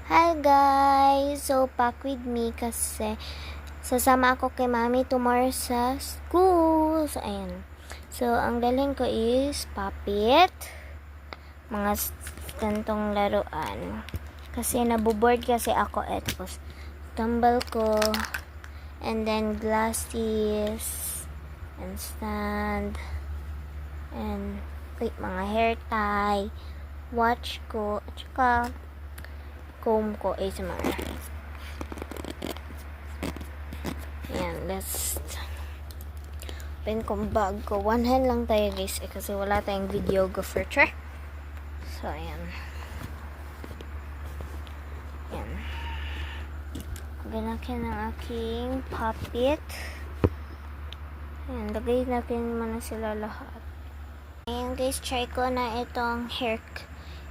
Hi guys! So, pack with me kasi sasama ako kay mami tomorrow sa school. So, ayan. So, ang dalhin ko is papit, mga gantong laruan. Kasi nabuboard kasi ako tapos tumble ko, and then glasses, and stand, and mga hair tie, watch ko, at saka comb ko ASMR. Ayan, let's open kong bag ko. One hand lang tayo guys kasi wala tayong videographer. So, ayan. Ayan. Ganakin ang aking puppet. Ayan, lagay natin muna sila lahat. Ayan guys, try ko na itong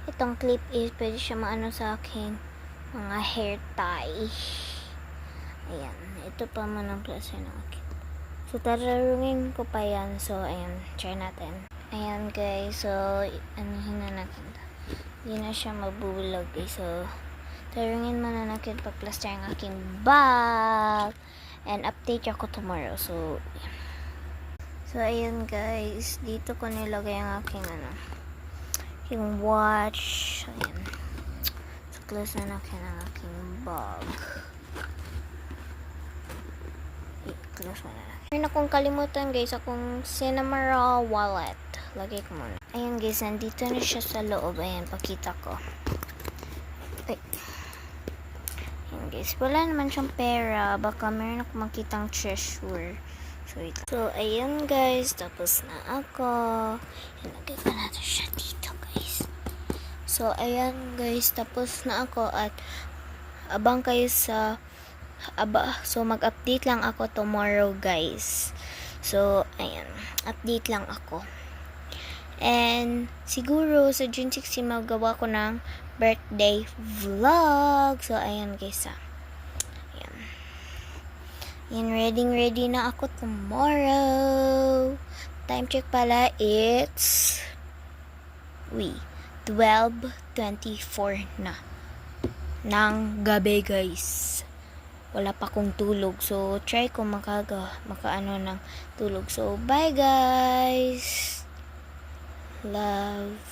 itong clip is pwede siya maano sa aking mga hair tie. Ayan, ito pa man ang klase ng akin. So, tararungin ko pa yan. So, ayan, try natin. Ayan guys, so, anuhin na natin. Hindi na siya mabulag eh. So, tararungin muna natin pag-plaster ang aking bag. And update ako tomorrow. So, ayan guys, dito ko nilagay ang aking yung watch. Ayan. So, close na natin ang aking bag. Close na natin. Meron akong kalimutan guys, akong Cinnamoroll wallet. Lagay ko muna. Ayan guys, nandito na siya sa loob. Ayan, pakita ko. Ay. Ayan guys, wala naman siyang pera. Baka meron akong makitang treasure. So, ayan guys, tapos na ako. Ilagay pa natin siya dito guys. So, ayan guys, tapos na ako at abang kayo sa so mag-update lang ako tomorrow guys. So, ayan, update lang ako. And siguro sa June 16 magawa ko ng birthday vlog. So, ayan guys Ayan, ready na ako tomorrow. Time check pala, it's 12:24 na ng gabi guys. Wala pa akong tulog. So, try ko makaano ng tulog. So, bye guys. Love.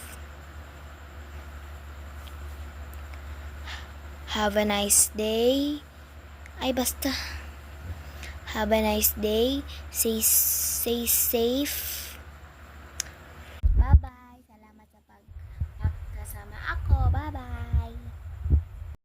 Have a nice day. Ay, basta. Have a nice day. Stay safe.